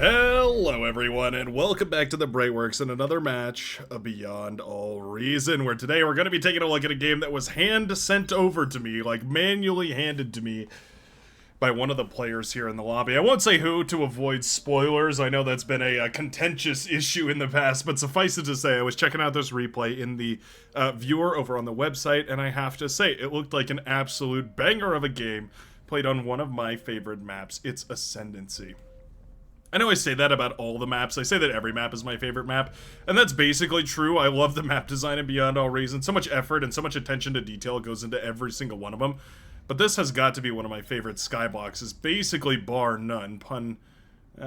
Hello everyone, and welcome back to the Brightworks and another match of Beyond All Reason, where today we're going to be taking a look at a game that was hand-sent over to me, like manually handed to me by one of the players here in the lobby. I won't say who to avoid spoilers. I know that's been a contentious issue in the past, but suffice it to say, I was checking out this replay in the viewer over on the website, and I have to say, it looked like an absolute banger of a game played on one of my favorite maps. It's Ascendancy. I know I say that about all the maps. I say that every map is my favorite map, and that's basically true. I love the map design in Beyond All Reason. So much effort and so much attention to detail goes into every single one of them. But this has got to be one of my favorite skyboxes, basically bar none. Pun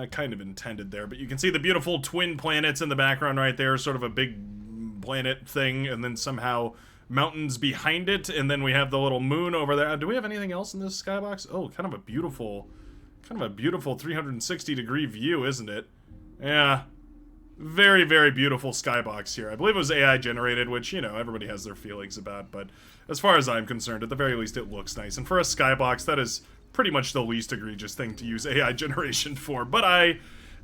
kind of intended there. But you can see the beautiful twin planets in the background right there, sort of a big planet thing, and then somehow mountains behind it, and then we have the little moon over there. Do we have anything else in this skybox? Oh, kind of a beautiful 360 degree view, isn't it? Yeah. Very, very beautiful skybox here. I believe it was AI generated, which, you know, everybody has their feelings about, but as far as I'm concerned, at the very least, it looks nice. And for a skybox, that is pretty much the least egregious thing to use AI generation for. But I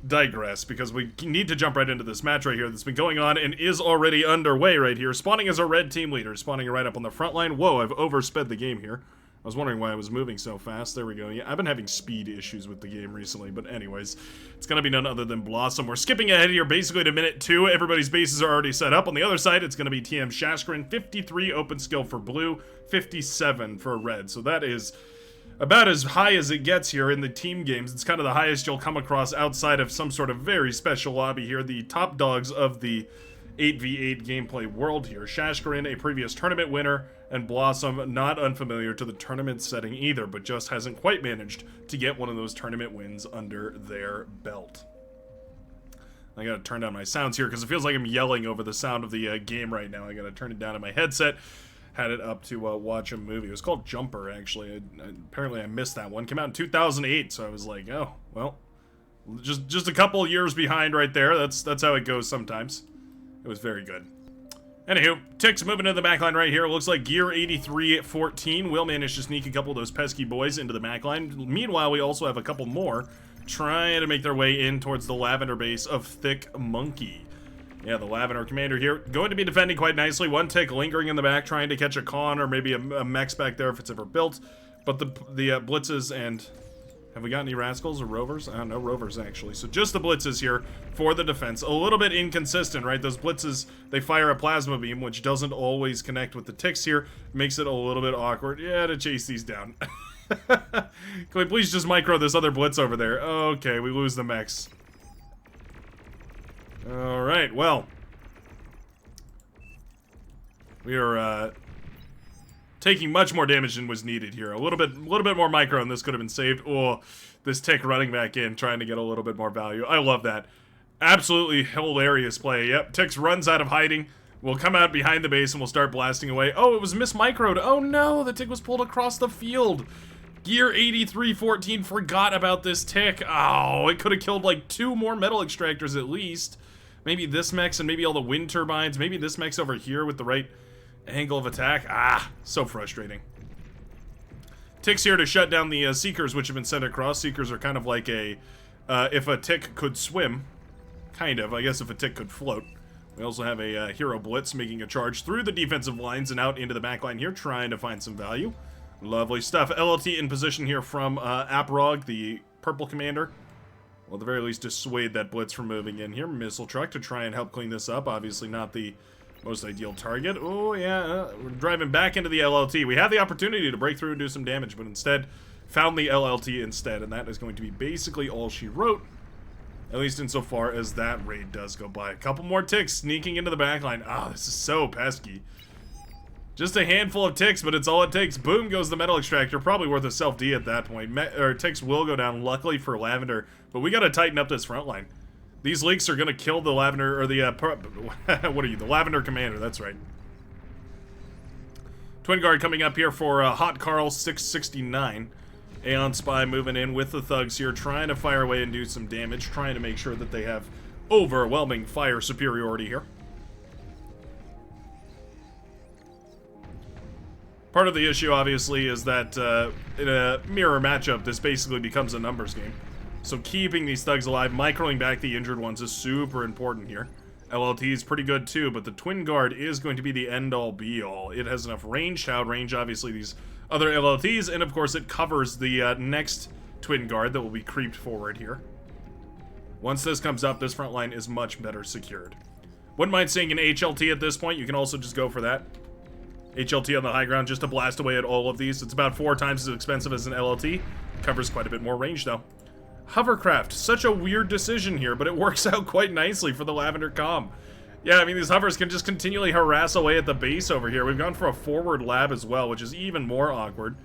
digress, because we need to jump right into this match right here that's been going on and is already underway right here. Spawning as a red team leader, spawning right up on the front line. Whoa, I've oversped the game here. I was wondering why I was moving so fast. There we go. Yeah, I've been having speed issues with the game recently, but anyways, it's gonna be none other than Blossom. We're skipping ahead here basically to minute 2. Everybody's bases are already set up. On the other side, it's gonna be TM Shashkarin, 53 open skill for blue, 57 for red. So that is about as high as it gets here in the team games. It's kind of the highest you'll come across outside of some sort of very special lobby here. The top dogs of the 8v8 gameplay world here. Shashkarin, a previous tournament winner, and Blossom, not unfamiliar to the tournament setting either, but just hasn't quite managed to get one of those tournament wins under their belt. I gotta turn down my sounds here because it feels like I'm yelling over the sound of the game right now. I gotta turn it down in my headset. Had it up to watch a movie. It was called Jumper, actually. Apparently I missed that one. Came out in 2008, so I was like, oh, well, just a couple years behind right there. That's how it goes sometimes. It was very good. Anywho, Tick's moving to the backline right here. It looks like Gear 83-14 will manage to sneak a couple of those pesky boys into the backline. Meanwhile, we also have a couple more trying to make their way in towards the Lavender base of Thick Monkey. Yeah, the Lavender commander here going to be defending quite nicely. One Tick lingering in the back, trying to catch a con or maybe a mechs back there if it's ever built. But the blitzes and... Have we got any rascals or rovers? I don't know, rovers actually. So just the blitzes here for the defense. A little bit inconsistent, right? Those blitzes, they fire a plasma beam, which doesn't always connect with the ticks here. Makes it a little bit awkward. Yeah, to chase these down. Can we please just micro this other blitz over there? Okay, we lose the mechs. Alright, well. We are, taking much more damage than was needed here. A little bit more micro and this could have been saved. Oh, this Tick running back in, trying to get a little bit more value. I love that. Absolutely hilarious play. Yep, Tick runs out of hiding. We'll come out behind the base and we'll start blasting away. Oh, it was mismicroed. Oh no, the Tick was pulled across the field. Gear 83-14 forgot about this Tick. Oh, it could have killed like 2 more metal extractors at least. Maybe this mech's and maybe all the wind turbines. Maybe this mech's over here with the right angle of attack. Ah, so frustrating. Tick's here to shut down the Seekers, which have been sent across. Seekers are kind of like a, if a Tick could swim. Kind of, I guess if a Tick could float. We also have a Hero Blitz making a charge through the defensive lines and out into the back line here, trying to find some value. Lovely stuff. LLT in position here from Aprog, the purple commander. Well, at the very least, dissuade that Blitz from moving in here. Missile truck to try and help clean this up. Obviously not the most ideal target. Oh, yeah, we're driving back into the LLT. We had the opportunity to break through and do some damage, but instead found the LLT instead, and that is going to be basically all she wrote, at least insofar as that raid does go by. A couple more Ticks sneaking into the backline. Ah, this is so pesky. Just a handful of Ticks, but it's all it takes. Boom goes the metal extractor. Probably worth a self-D at that point. Ticks will go down, luckily for Lavender, but we got to tighten up this front line. These leaks are going to kill the Lavender, or the, what are you, the Lavender Commander, that's right. Twin Guard coming up here for Hot Carl 669. Aeon Spy moving in with the thugs here, trying to fire away and do some damage, trying to make sure that they have overwhelming fire superiority here. Part of the issue, obviously, is that in a mirror matchup, this basically becomes a numbers game. So keeping these thugs alive, microing back the injured ones is super important here. LLT is pretty good too, but the Twin Guard is going to be the end-all be-all. It has enough range to outrange, obviously, these other LLTs, and of course it covers the next Twin Guard that will be creeped forward here. Once this comes up, this front line is much better secured. Wouldn't mind seeing an HLT at this point. You can also just go for that. HLT on the high ground just to blast away at all of these. It's about 4 times as expensive as an LLT. Covers quite a bit more range, though. Hovercraft, such a weird decision here, but it works out quite nicely for the Lavender Comm. Yeah, I mean, these hovers can just continually harass away at the base over here. We've gone for a forward lab as well, which is even more awkward.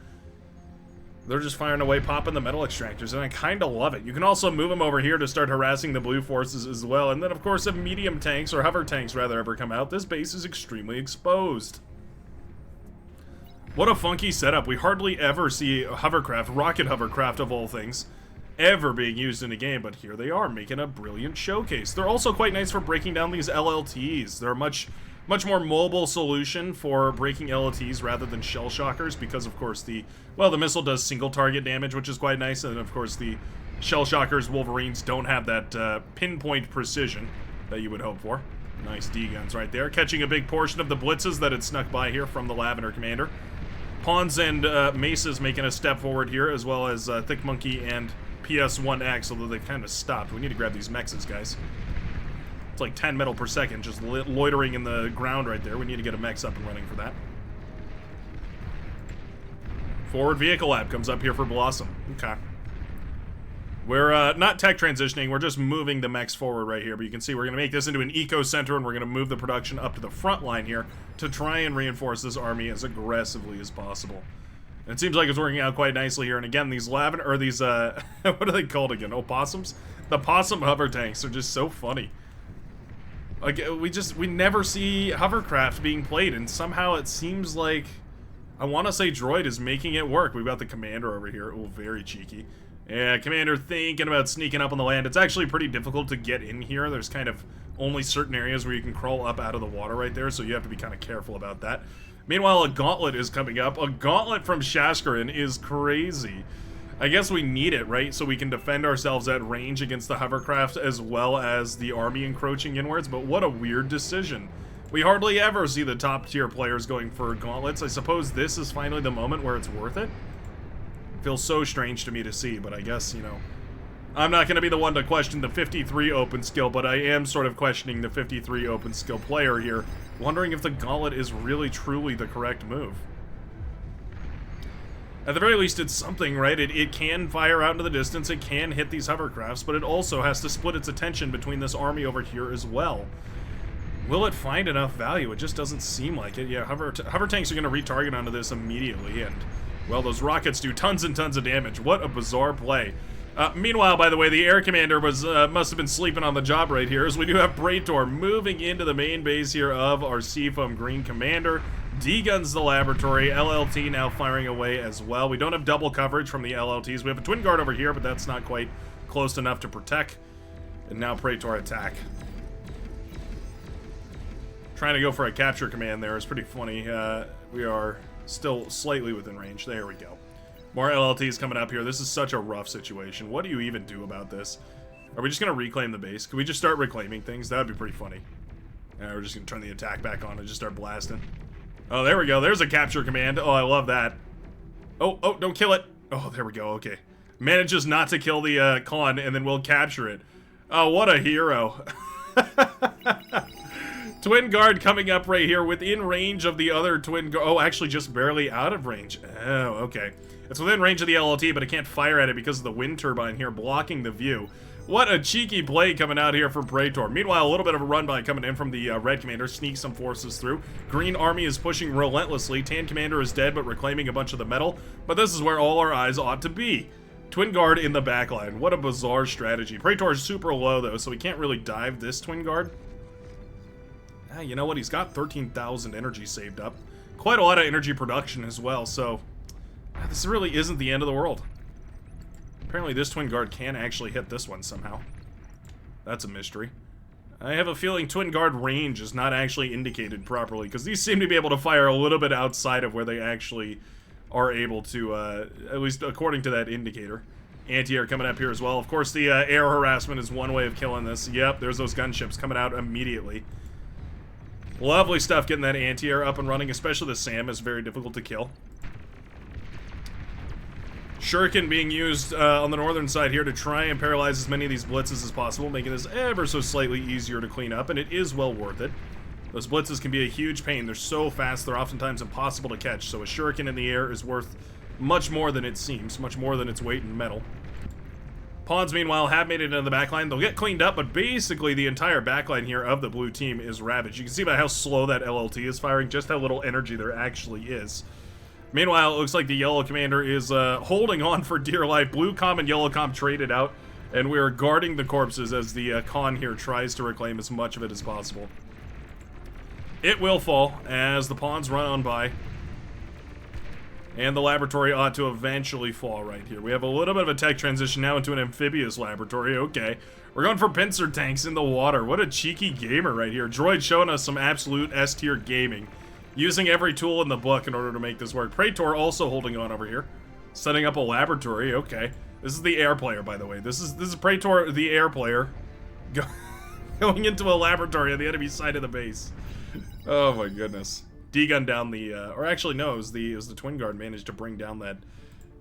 They're just firing away, popping the metal extractors, and I kind of love it. You can also move them over here to start harassing the blue forces as well, and then, of course, if medium tanks, or hover tanks, rather, ever come out, this base is extremely exposed. What a funky setup. We hardly ever see hovercraft, rocket hovercraft of all things, ever being used in a game, but here they are, making a brilliant showcase. They're also quite nice for breaking down these LLTs. They're a much more mobile solution for breaking LLTs rather than shell shockers, because of course the missile does single target damage, which is quite nice, and of course the shell shockers, Wolverines, don't have that pinpoint precision that you would hope for. Nice D-guns right there, catching a big portion of the blitzes that had snuck by here from the Lavender Commander. Pawns and Maces making a step forward here, as well as Thick Monkey and PS1X, although they've kind of stopped. We need to grab these mexes, guys. It's like 10 metal per second, just loitering in the ground right there. We need to get a mex up and running for that. Forward Vehicle Lab comes up here for Blossom. Okay. We're not tech transitioning, we're just moving the mechs forward right here, but you can see we're going to make this into an eco center, and we're going to move the production up to the front line here to try and reinforce this army as aggressively as possible. And it seems like it's working out quite nicely here, and again, these what are they called again? Opossums? The possum hover tanks are just so funny. Like, we never see hovercraft being played, and somehow it seems like, I want to say Droid is making it work. We've got the Commander over here. Oh, very cheeky. Yeah, Commander thinking about sneaking up on the land. It's actually pretty difficult to get in here. There's kind of only certain areas where you can crawl up out of the water right there, so you have to be kind of careful about that. Meanwhile, a gauntlet is coming up. A gauntlet from Shaskarin is crazy. I guess we need it, right? So we can defend ourselves at range against the hovercraft as well as the army encroaching inwards, but what a weird decision. We hardly ever see the top tier players going for gauntlets. I suppose this is finally the moment where it's worth it. Feels so strange to me to see, but I guess, you know, I'm not going to be the one to question the 53 open skill, but I am sort of questioning the 53 open skill player here, wondering if the gauntlet is really truly the correct move. At the very least, it's something, right? It can fire out into the distance, it can hit these hovercrafts, but it also has to split its attention between this army over here as well. Will it find enough value? It just doesn't seem like it. Yeah, hover tanks are going to retarget onto this immediately, and, well, those rockets do tons and tons of damage. What a bizarre play. Meanwhile, by the way, the air commander was must have been sleeping on the job right here, as we do have Praetor moving into the main base here of our Seafoam Green Commander. D-guns the laboratory, LLT now firing away as well. We don't have double coverage from the LLTs. We have a Twin Guard over here, but that's not quite close enough to protect. And now Praetor attack. Trying to go for a capture command there is pretty funny. We are still slightly within range. There we go. More LLTs coming up here. This is such a rough situation. What do you even do about this? Are we just going to reclaim the base? Can we just start reclaiming things? That would be pretty funny. We're just going to turn the attack back on and just start blasting. Oh, there we go. There's a capture command. Oh, I love that. Oh, don't kill it. Oh, there we go. Okay. Manages not to kill the con, and then we'll capture it. Oh, what a hero. Twin Guard coming up right here within range of the other Twin Guard. Oh, actually just barely out of range. Oh, okay. It's within range of the LLT, but it can't fire at it because of the wind turbine here blocking the view. What a cheeky play coming out here from Praetor. Meanwhile, a little bit of a run by coming in from the Red Commander. Sneaks some forces through. Green Army is pushing relentlessly. Tan Commander is dead, but reclaiming a bunch of the metal. But this is where all our eyes ought to be. Twin Guard in the backline. What a bizarre strategy. Praetor is super low, though, so we can't really dive this Twin Guard. You know what? He's got 13,000 energy saved up. Quite a lot of energy production as well, so this really isn't the end of the world. Apparently this Twin Guard can actually hit this one somehow. That's a mystery. I have a feeling Twin Guard range is not actually indicated properly, because these seem to be able to fire a little bit outside of where they actually are able to, at least according to that indicator. Anti-air coming up here as well. Of course, the air harassment is one way of killing this. Yep, there's those gunships coming out immediately. Lovely stuff getting that anti-air up and running, especially the SAM is very difficult to kill. Shuriken being used on the northern side here to try and paralyze as many of these blitzes as possible, making this ever so slightly easier to clean up, and it is well worth it. Those blitzes can be a huge pain. They're so fast, they're oftentimes impossible to catch, so a Shuriken in the air is worth much more than it seems, much more than its weight in metal. Pawns, meanwhile, have made it into the backline. They'll get cleaned up, but basically the entire backline here of the blue team is ravaged. You can see by how slow that LLT is firing, just how little energy there actually is. Meanwhile, it looks like the yellow commander is holding on for dear life. Blue comm and yellow comm traded out, and we are guarding the corpses as the Khan here tries to reclaim as much of it as possible. It will fall as the pawns run on by. And the laboratory ought to eventually fall right here. We have a little bit of a tech transition now into an amphibious laboratory. Okay. We're going for pincer tanks in the water. What a cheeky gamer right here. Droid showing us some absolute S-tier gaming. Using every tool in the book in order to make this work. Praetor also holding on over here. Setting up a laboratory. Okay. This is the air player, by the way. This is Praetor, the air player. Going into a laboratory on the enemy side of the base. Oh my goodness. D-gun down the, or actually no, it was the Twin Guard managed to bring down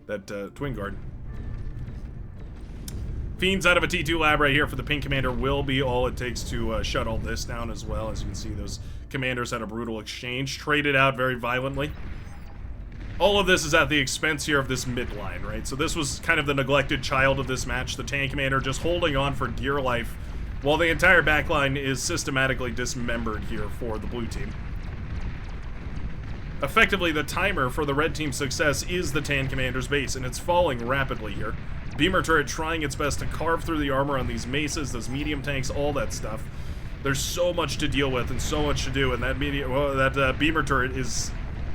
that Twin Guard. Fiends out of a T2 lab right here for the Pink Commander will be all it takes to shut all this down as well. As you can see, those commanders had a brutal exchange, traded out very violently. All of this is at the expense here of this midline, right? So this was kind of the neglected child of this match. The Tank Commander just holding on for dear life while the entire backline is systematically dismembered here for the blue team. Effectively, the timer for the red team's success is the Tan Commander's base, and it's falling rapidly here. Beamer turret trying its best to carve through the armor on these maces, those medium tanks, all that stuff. There's so much to deal with and so much to do, and that Beamer turret is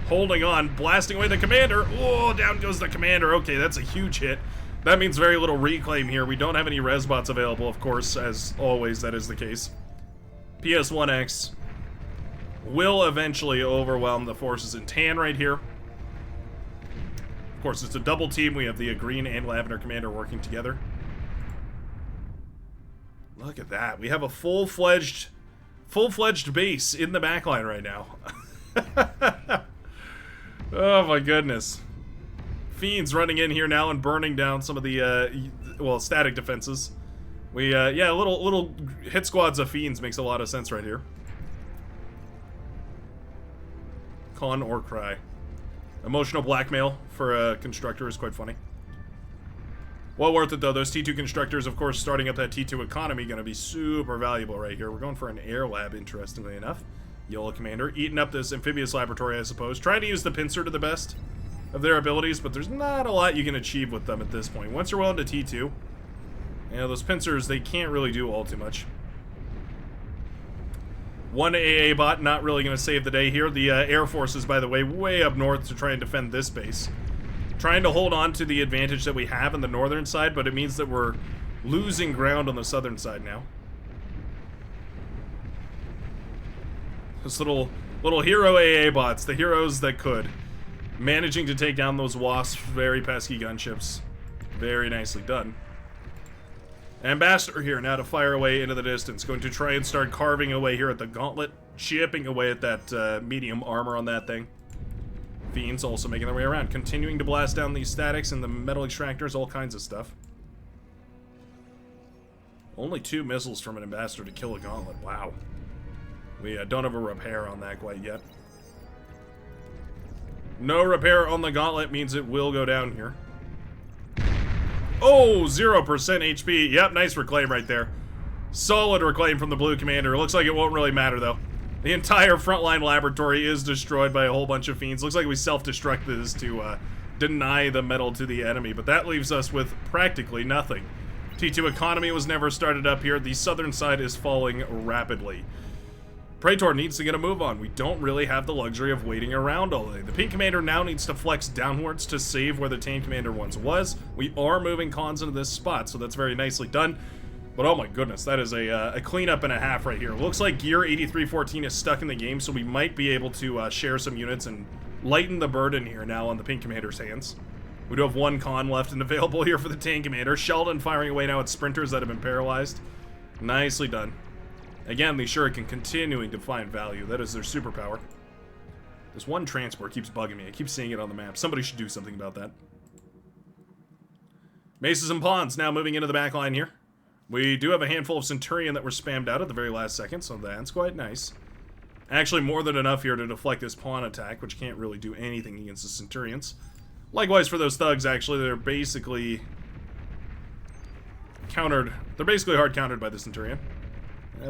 holding on, blasting away the commander. Oh, down goes the commander. Okay, that's a huge hit. That means very little reclaim here. We don't have any res bots available, of course, as always that is the case. PS1X will eventually overwhelm the forces in tan right here. Of course, it's a double team. We have the green and lavender commander working together. Look at that. We have a full-fledged base in the backline right now. Oh my goodness. Fiends running in here now and burning down some of the well, static defenses. We yeah, little hit squads of Fiends makes a lot of sense right here. Con or cry. Emotional blackmail for a constructor is quite funny. Well worth it though. Those T2 constructors, of course, starting up that T2 economy, going to be super valuable right here. We're going for an air lab, interestingly enough. Yellow commander eating up this amphibious laboratory, I suppose. Trying to use the pincer to the best of their abilities, but there's not a lot you can achieve with them at this point. Once you're well into T2, you know, those pincers, they can't really do all too much. One AA bot not really going to save the day here. The Air Forces, by the way, way up north to try and defend this base. Trying to hold on to the advantage that we have on the northern side, but it means that we're losing ground on the southern side now. Those little hero AA bots, the heroes that could. Managing to take down those wasps, very pesky gunships. Very nicely done. Ambassador here now to fire away into the distance. Going to try and start carving away here at the gauntlet. Chipping away at that medium armor on that thing. Fiends also making their way around. Continuing to blast down these statics and the metal extractors, all kinds of stuff. Only 2 missiles from an ambassador to kill a gauntlet. Wow. We don't have a repair on that quite yet. No repair on the gauntlet means it will go down here. Oh, 0% HP. Yep, nice reclaim right there. Solid reclaim from the blue commander. Looks like it won't really matter, though. The entire frontline laboratory is destroyed by a whole bunch of fiends. Looks like we self-destructed this to deny the metal to the enemy, but that leaves us with practically nothing. T2 economy was never started up here. The southern side is falling rapidly. Praetor needs to get a move on. We don't really have the luxury of waiting around all day. The Pink Commander now needs to flex downwards to save where the Tank Commander once was. We are moving cons into this spot, so that's very nicely done. But oh my goodness, that is a cleanup and a half right here. Looks like Gear 8314 is stuck in the game, so we might be able to share some units and lighten the burden here now on the Pink Commander's hands. We do have one con left and available here for the tank commander. Sheldon firing away now at sprinters that have been paralyzed. Nicely done. Again, the Shuriken continuing to find value. That is their superpower. This one transport keeps bugging me. I keep seeing it on the map. Somebody should do something about that. Maces and Pawns now moving into the back line here. We do have a handful of Centurion that were spammed out at the very last second, so that's quite nice. Actually, more than enough here to deflect this Pawn attack, which can't really do anything against the Centurions. Likewise for those Thugs, actually, they're basically countered. They're basically hard countered by the Centurion.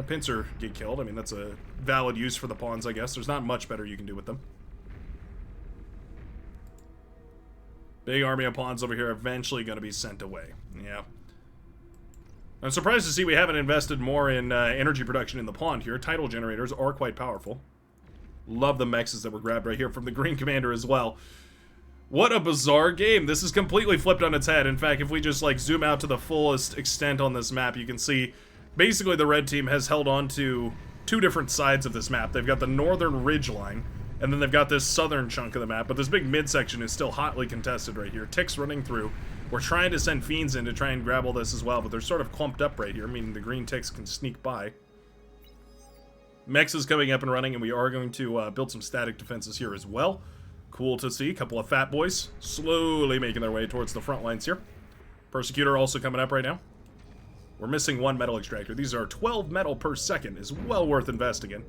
Pincer get killed. I mean, that's a valid use for the Pawns, I guess. There's not much better you can do with them. Big army of Pawns over here eventually going to be sent away. Yeah. I'm surprised to see we haven't invested more in energy production in the Pawn here. Tidal generators are quite powerful. Love the mexes that were grabbed right here from the Green Commander as well. What a bizarre game. This is completely flipped on its head. In fact, if we just like zoom out to the fullest extent on this map, you can see basically the red team has held on to two different sides of this map. They've got the northern ridge line, and then they've got this southern chunk of the map, but this big midsection is still hotly contested right here. Ticks running through. We're trying to send Fiends in to try and grab all this as well, but they're sort of clumped up right here, meaning the green ticks can sneak by. Mex is coming up and running, and we are going to build some static defenses here as well. Cool to see. A couple of fat boys slowly making their way towards the front lines here. Persecutor also coming up right now. We're missing one metal extractor. These are 12 metal per second. Is well worth investing in.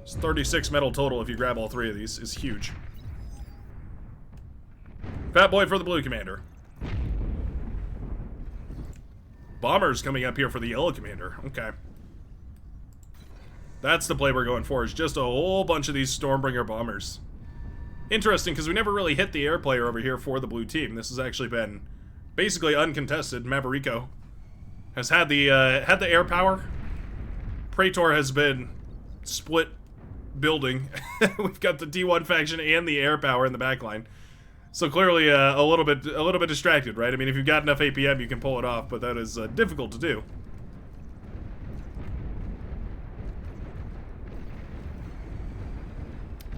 It's 36 metal total if you grab all three of these. Is huge. Fat boy for the blue commander. Bombers coming up here for the yellow commander. Okay. That's the play we're going for, is just a whole bunch of these Stormbringer bombers. Interesting, because we never really hit the air player over here for the blue team. This has actually been basically uncontested. Maverico has had the air power. Praetor has been split building. We've got the D1 faction and the air power in the back line. So clearly a little bit distracted, right? I mean, if you've got enough APM, you can pull it off, but that is difficult to do.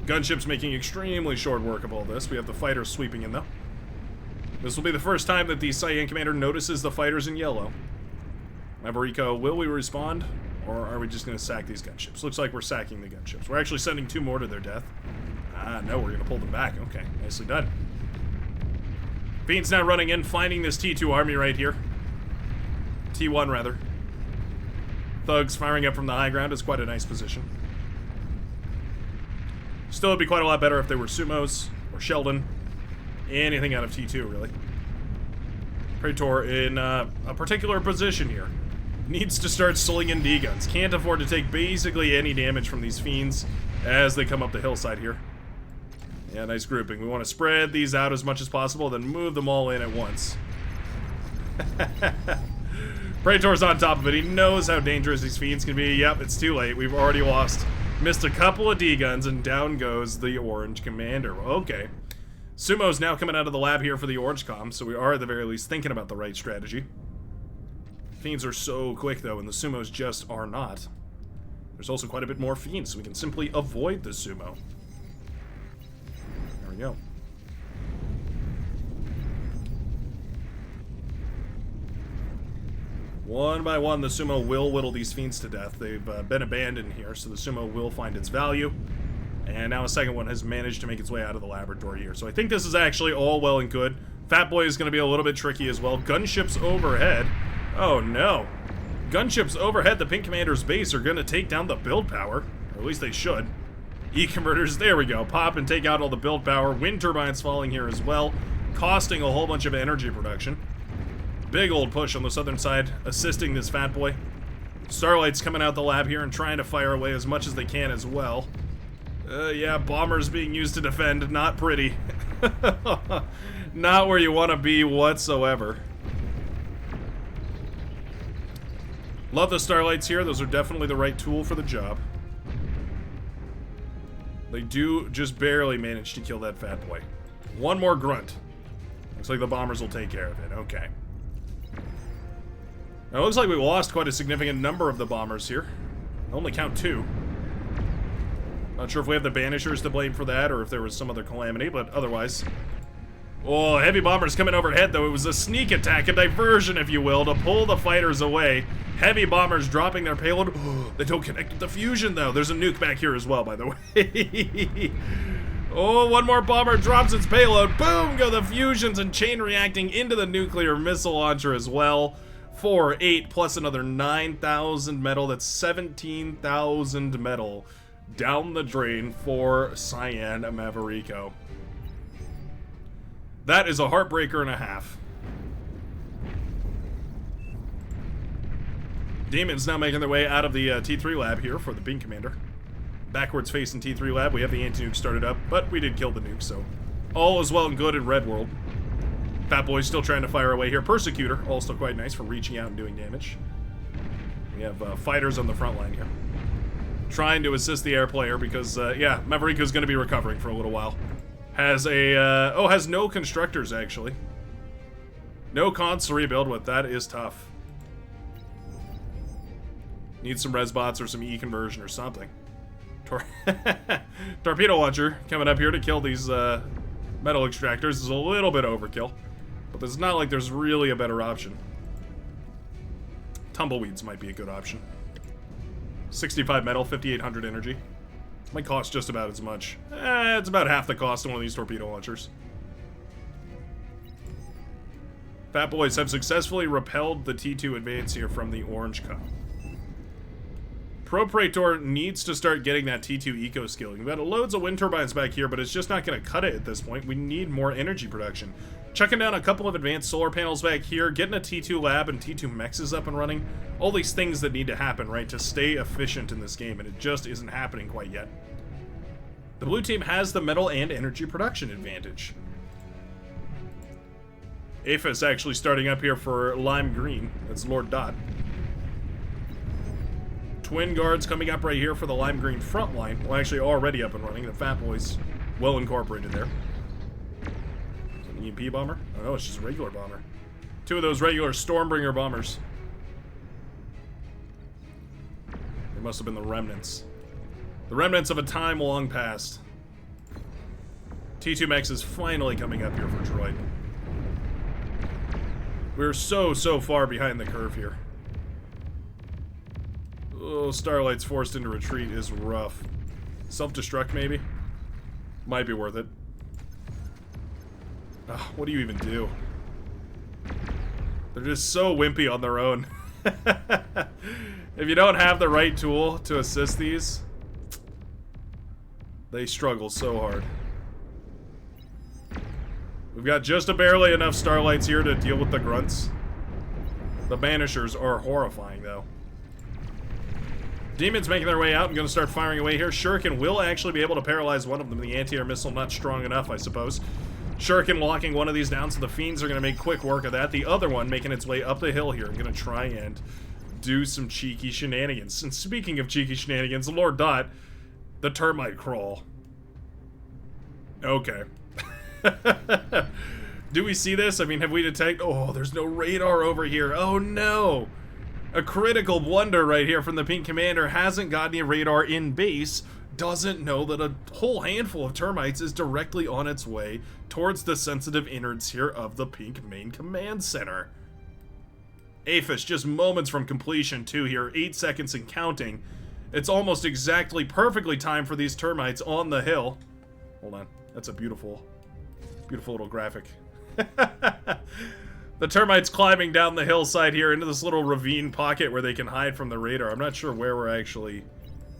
Gunships making extremely short work of all this. We have the fighters sweeping in, though. This will be the first time that the Cyan Commander notices the fighters in yellow. Maverico, will we respond? Or are we just going to sack these gunships? Looks like we're sacking the gunships. We're actually sending two more to their death. Ah, no, we're going to pull them back. Okay, nicely done. Fiend's now running in, finding this T2 army right here. T1, rather. Thugs firing up from the high ground is quite a nice position. Still, it'd be quite a lot better if they were Sumos or Sheldon. Anything out of T2, really. Praetor in a particular position here. Needs to start slinging in D-guns. Can't afford to take basically any damage from these Fiends as they come up the hillside here. Yeah, nice grouping. We want to spread these out as much as possible, then move them all in at once. Praetor's on top of it. He knows how dangerous these Fiends can be. Yep, it's too late. We've already lost. Missed a couple of D-guns, and down goes the Orange Commander. Okay. Sumo's now coming out of the lab here for the Orange Com, so we are at the very least thinking about the right strategy. Fiends are so quick, though, and the Sumos just are not. There's also quite a bit more Fiends, so we can simply avoid the Sumo. There we go. One by one, the Sumo will whittle these Fiends to death. They've been abandoned here, so the Sumo will find its value. And now a second one has managed to make its way out of the laboratory here. So I think this is actually all well and good. Fat Boy is going to be a little bit tricky as well. Gunships overhead. Oh no. Gunships overhead the Pink Commander's base are going to take down the build power. Or at least they should. E-converters, there we go. Pop and take out all the build power. Wind turbines falling here as well, costing a whole bunch of energy production. Big old push on the southern side, assisting this Fat Boy. Starlight's coming out the lab here and trying to fire away as much as they can as well. Yeah, bombers being used to defend. Not pretty. Not where you want to be whatsoever. Love the Starlights here. Those are definitely the right tool for the job. They do just barely manage to kill that Fat Boy. One more grunt. Looks like the bombers will take care of it. Okay. Now, it looks like we lost quite a significant number of the bombers here. I only count 2. Not sure if we have the Banishers to blame for that or if there was some other calamity, but otherwise, Oh, heavy bombers coming overhead, though. It was a sneak attack, a diversion, if you will, to pull the fighters away. Heavy bombers dropping their payload. Oh, they don't connect with the fusion, though. There's a nuke back here as well, by the way. Oh, one more bomber drops its payload. Boom, go the fusions and chain reacting into the nuclear missile launcher as well. 4, 8, plus another 9,000 metal. That's 17,000 metal down the drain for Cyan Maverico. That is a heartbreaker and a half. Demons now making their way out of the T3 lab here for the Beam Commander. Backwards facing T3 lab. We have the anti-nuke started up, but we did kill the nuke, so all is well and good in Red World. Fat Boy's still trying to fire away here. Persecutor, also quite nice for reaching out and doing damage. We have fighters on the front line here. Trying to assist the air player because, yeah, Maverico's going to be recovering for a little while. Has a, has no constructors, actually. No cons to rebuild with. That is tough. Need some res bots or some E-conversion or something. Torpedo launcher coming up here to kill these, metal extractors is a little bit overkill. But it's not like there's really a better option. Tumbleweeds might be a good option. 65 metal, 5,800 energy. Might cost just about as much. It's about half the cost of one of these torpedo launchers. Fat Boys have successfully repelled the T2 advance here from the Orange Cup. Propraetor needs to start getting that T2 eco skilling. We've got loads of wind turbines back here, but it's just not going to cut it at this point. We need more energy production. Chucking down a couple of advanced solar panels back here, getting a T2 lab and T2 mexes up and running. All these things that need to happen, right, to stay efficient in this game, and it just isn't happening quite yet. The blue team has the metal and energy production advantage. Aphis actually starting up here for Lime Green. That's Lord Dot. Twin guards coming up right here for the Lime Green front line. Well, actually already up and running. The Fat Boys well incorporated there. Is it an EMP bomber? Oh no, it's just a regular bomber. Two of those regular Stormbringer bombers. They must have been the remnants. The remnants of a time long past. T2 Mex is finally coming up here for Droid. We're so far behind the curve here. Oh, Starlight's forced into retreat is rough. Self-destruct, maybe? Might be worth it. What do you even do? They're just so wimpy on their own. If you don't have the right tool to assist these, they struggle so hard. We've got just barely enough Starlights here to deal with the grunts. The Banishers are horrifying, though. Demons making their way out and going to start firing away here. Shuriken will actually be able to paralyze one of them. The anti-air missile not strong enough, I suppose. Shuriken locking one of these down, so the Fiends are going to make quick work of that. The other one making its way up the hill here. I'm going to try and do some cheeky shenanigans. And speaking of cheeky shenanigans, Lord Dot, the termite crawl. Okay. Do we see this? I mean, have we detected... Oh, there's no radar over here. Oh, no. A critical blunder right here from the Pink Commander. Hasn't got any radar in base. Doesn't know that a whole handful of termites is directly on its way towards the sensitive innards here of the Pink Main Command Center. Aphis just moments from completion too here. 8 seconds and counting. It's almost exactly perfectly timed for these termites on the hill. Hold on. That's a beautiful little graphic. The termites climbing down the hillside here into this little ravine pocket where they can hide from the radar. I'm not sure where we're actually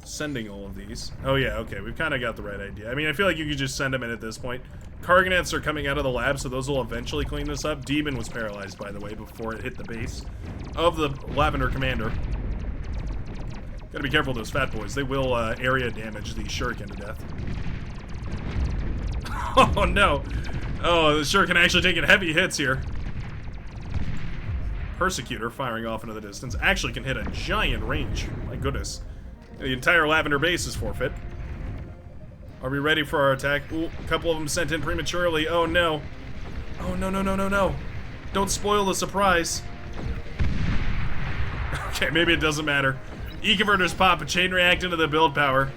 sending all of these. Oh yeah, okay, we've kind of got the right idea. I mean, I feel like you could just send them in at this point. Cargonets are coming out of the lab, so those will eventually clean this up. Demon was paralyzed, by the way, before it hit the base of the Lavender Commander. Gotta be careful of those Fat Boys. They will area damage the Shuriken to death. Oh no! Oh, the Shuriken actually taking heavy hits here. Persecutor firing off into the distance actually can hit a giant range. My goodness. The entire Lavender base is forfeit. Are we ready for our attack? Ooh, a couple of them sent in prematurely. Oh no. Oh no, no, no, no, no. Don't spoil the surprise. Okay, maybe it doesn't matter. E-converters pop, a chain react into the build power.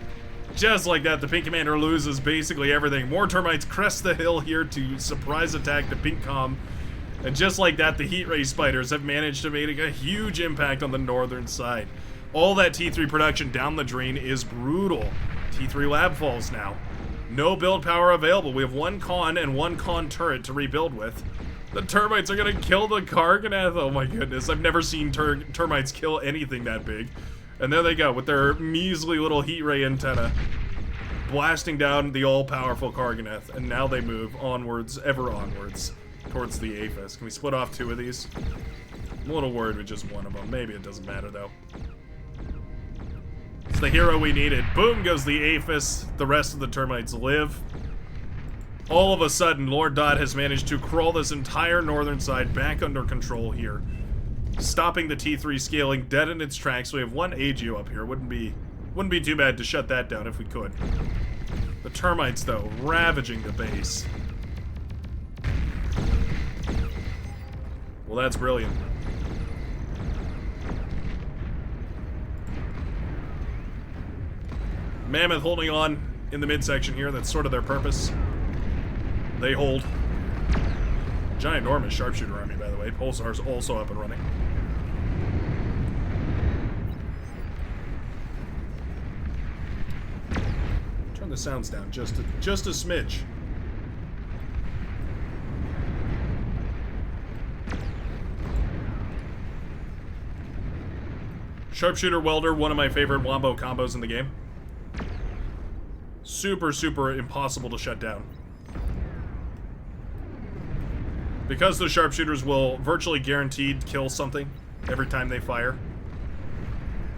Just like that, the pink commander loses basically everything. More termites crest the hill here to surprise attack the pink comm. And just like that, the heat ray spiders have managed to make a huge impact on the northern side. All that T3 production down the drain is brutal. T3 lab falls now. No build power available. We have one con and one con turret to rebuild with. The termites are gonna kill the Karganath. Oh my goodness, I've never seen termites kill anything that big. And there they go with their measly little heat ray antenna, blasting down the all-powerful Karganath. And now they move onwards, ever onwards, towards the Aphis. Can we split off two of these? I'm a little worried with just one of them. Maybe it doesn't matter though. It's the hero we needed. Boom goes the Aphis. The rest of the termites live. All of a sudden, Lord Dot has managed to crawl this entire northern side back under control here, stopping the T3 scaling dead in its tracks. We have one AGO up here. Wouldn't be too bad to shut that down if we could. The termites, though, ravaging the base. Well, that's brilliant. Mammoth holding on in the midsection here. That's sort of their purpose. They hold. Giant enormous sharpshooter army, by the way. Pulsar's also up and running. Turn the sounds down just a smidge. Sharpshooter welder, one of my favorite wombo combos in the game. Super, super impossible to shut down. Because the sharpshooters will virtually guaranteed kill something every time they fire,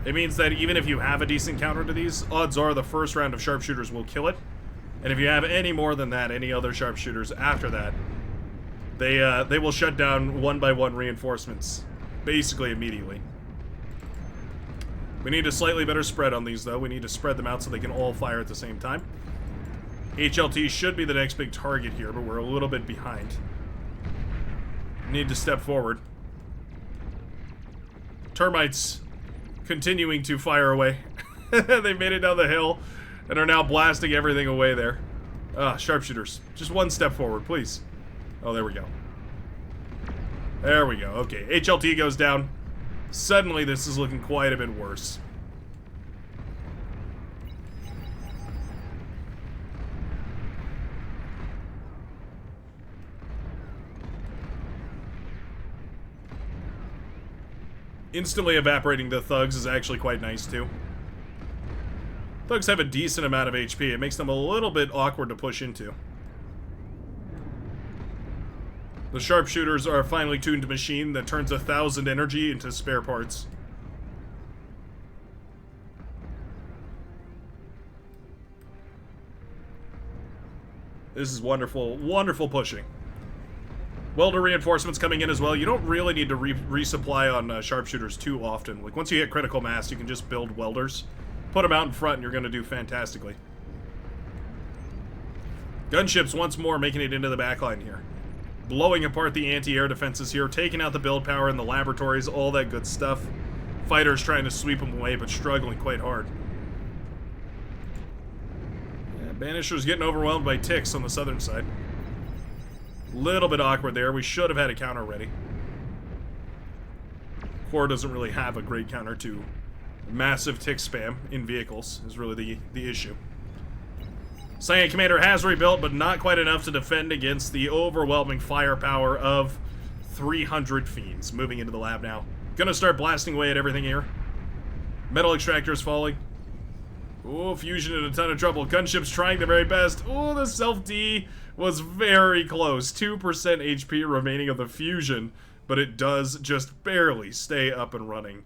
it means that even if you have a decent counter to these, odds are the first round of sharpshooters will kill it. And if you have any more than that, any other sharpshooters after that, they will shut down one by one reinforcements, basically immediately. We need a slightly better spread on these, though. We need to spread them out so they can all fire at the same time. HLT should be the next big target here, but we're a little bit behind. Need to step forward. Termites continuing to fire away. They made it down the hill and are now blasting everything away there. Sharpshooters. Just one step forward, please. Oh, there we go. There we go. Okay, HLT goes down. Suddenly, this is looking quite a bit worse. Instantly evaporating the thugs is actually quite nice, too. Thugs have a decent amount of HP. It makes them a little bit awkward to push into. The sharpshooters are a finely tuned machine that turns 1,000 energy into spare parts. This is wonderful, wonderful pushing. Welder reinforcements coming in as well. You don't really need to resupply on sharpshooters too often. Like, once you hit critical mass, you can just build welders. Put them out in front and you're going to do fantastically. Gunships once more making it into the backline here. Blowing apart the anti-air defenses here. Taking out the build power in the laboratories. All that good stuff. Fighters trying to sweep them away, but struggling quite hard. Yeah, Banisher's getting overwhelmed by ticks on the southern side. Little bit awkward there. We should have had a counter ready. Core doesn't really have a great counter to massive tick spam in vehicles, is really the issue. Cyan Commander has rebuilt, but not quite enough to defend against the overwhelming firepower of 300 fiends. Moving into the lab now. Gonna start blasting away at everything here. Metal extractors falling. Oh, fusion in a ton of trouble. Gunships trying their very best. Oh, the self-D was very close. 2% HP remaining of the fusion, but it does just barely stay up and running.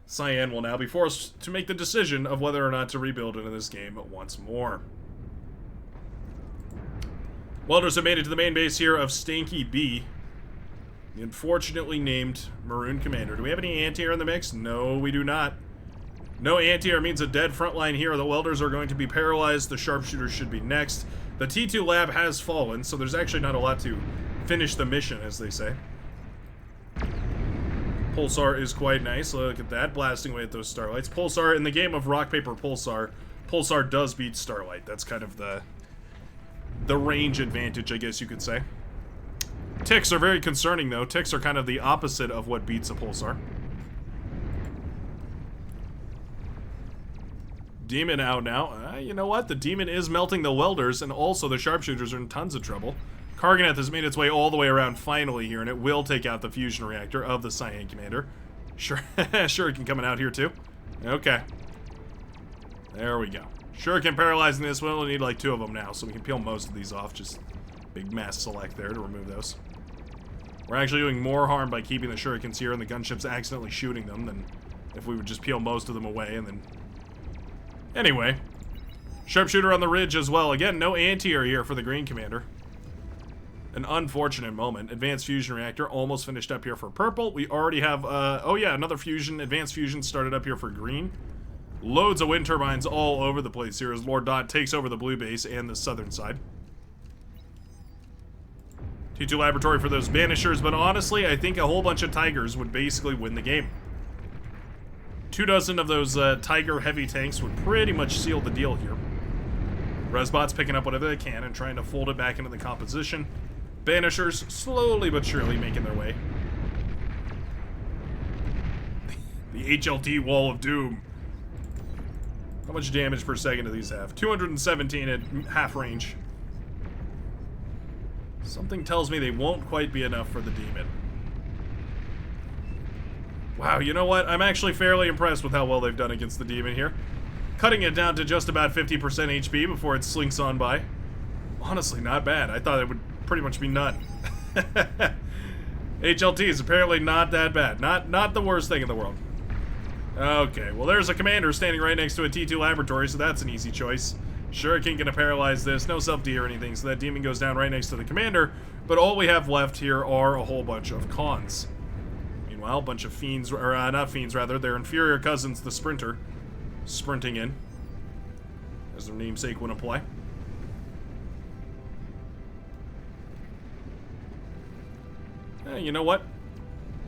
Cyan will now be forced to make the decision of whether or not to rebuild into this game once more. Welders have made it to the main base here of Stinky B, the unfortunately named Maroon Commander. Do we have any anti-air in the mix? No, we do not. No anti-air means a dead frontline here. The welders are going to be paralyzed. The sharpshooters should be next. The T2 lab has fallen, so there's actually not a lot to finish the mission, as they say. Pulsar is quite nice. Look at that, blasting away at those starlights. Pulsar, in the game of Rock, Paper, Pulsar, Pulsar does beat Starlight. That's kind of the range advantage, I guess you could say. Ticks are very concerning, though. Ticks are kind of the opposite of what beats a Pulsar. Demon out now. You know what? The Demon is melting the welders, and also the sharpshooters are in tons of trouble. Karganath has made its way all the way around finally here, and it will take out the fusion reactor of the Cyan Commander. Sure, Shuriken coming out here too. Okay. There we go. Shuriken paralyzing this. We'll only need like 2 of them now, so we can peel most of these off. Just big mass select there to remove those. We're actually doing more harm by keeping the Shurikens here and the gunships accidentally shooting them than if we would just peel most of them away and then... Anyway. Sharpshooter on the ridge as well. Again, no anti-air here for the Green Commander. An unfortunate moment. Advanced Fusion Reactor almost finished up here for Purple. We already have, oh yeah, another fusion. Advanced Fusion started up here for Green. Loads of wind turbines all over the place here as Lord Dot takes over the blue base and the southern side. T2 Laboratory for those Banishers, but honestly, I think a whole bunch of Tigers would basically win the game. 24 of those Tiger heavy tanks would pretty much seal the deal here. Resbots picking up whatever they can and trying to fold it back into the composition. Banishers slowly but surely making their way. The HLT Wall of Doom. How much damage per second do these have? 217 at half range. Something tells me they won't quite be enough for the Demon. Wow, you know what? I'm actually fairly impressed with how well they've done against the Demon here. Cutting it down to just about 50% HP before it slinks on by. Honestly, not bad. I thought it would pretty much be none. HLT is apparently not that bad. Not the worst thing in the world. Okay, well there's a commander standing right next to a T2 laboratory, so that's an easy choice. Shuriken gonna paralyze this, no self-D or anything, so that demon goes down right next to the commander, but all we have left here are a whole bunch of cons. Meanwhile, a bunch of fiends, or not fiends rather, their inferior cousins, the Sprinter, sprinting in, as their namesake would imply. You know what?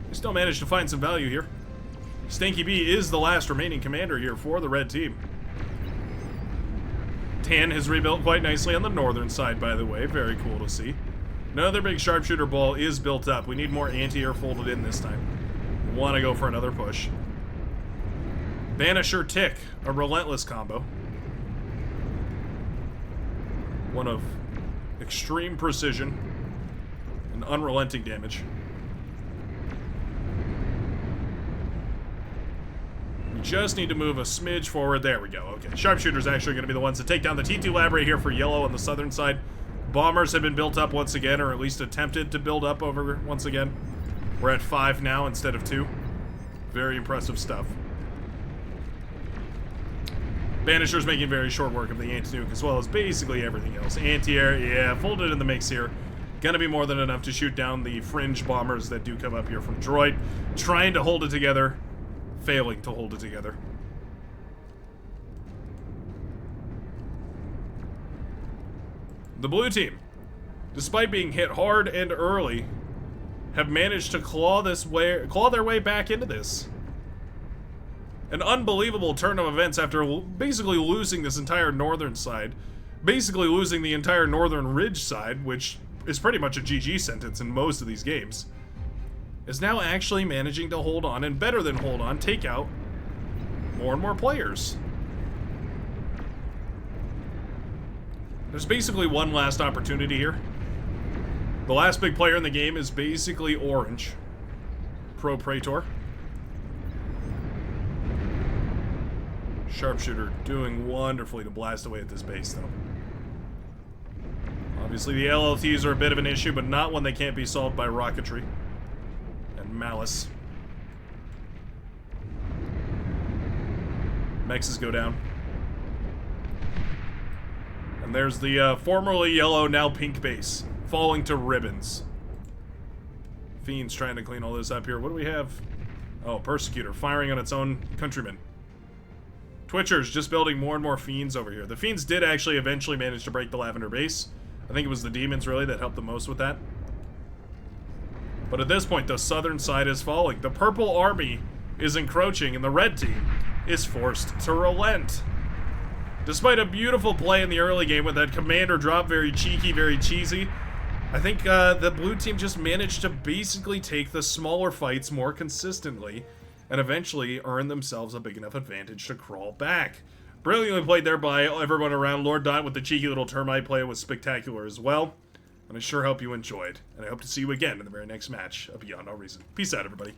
We still managed to find some value here. Stanky B is the last remaining commander here for the red team. Tan has rebuilt quite nicely on the northern side, by the way. Very cool to see. Another big sharpshooter ball is built up. We need more anti-air folded in this time. We want to go for another push. Banisher Tick, a relentless combo. One of extreme precision and unrelenting damage. Just need to move a smidge forward. There we go. Okay, sharpshooters actually going to be the ones to take down the T2 lab right here for yellow on the southern side. Bombers have been built up once again, or at least attempted to build up over once again. We're at 5 now instead of 2. Very impressive stuff. Banisher's making very short work of the anti-nuke as well as basically everything else. Anti-air, yeah, folded in the mix here. Gonna be more than enough to shoot down the fringe bombers that do come up here from Droid. Trying to hold it together. Failing to hold it together. The blue team, despite being hit hard and early, have managed to claw their way back into this. An unbelievable turn of events after basically losing this entire northern side, basically losing the entire northern ridge side, which is pretty much a GG sentence in most of these games. Is now actually managing to hold on, and better than hold on, take out more and more players. There's basically one last opportunity here. The last big player in the game is basically orange. Pro Praetor. Sharpshooter doing wonderfully to blast away at this base, though. Obviously, the LLTs are a bit of an issue, but not one that can't be solved by rocketry. Malice. Mexes go down. And there's the formerly yellow, now pink base, falling to ribbons. Fiend's trying to clean all this up here. What do we have? Oh, Persecutor, firing on its own countrymen. Twitcher's just building more and more Fiends over here. The Fiends did actually eventually manage to break the Lavender base. I think it was the Demons, really, that helped the most with that. But at this point, the southern side is falling. The purple army is encroaching, and the red team is forced to relent. Despite a beautiful play in the early game with that commander drop, very cheeky, very cheesy, I think the blue team just managed to basically take the smaller fights more consistently and eventually earn themselves a big enough advantage to crawl back. Brilliantly played there by everyone around. Lord Dot with the cheeky little termite play was spectacular as well. And I sure hope you enjoyed. And I hope to see you again in the very next match of Beyond No Reason. Peace out, everybody.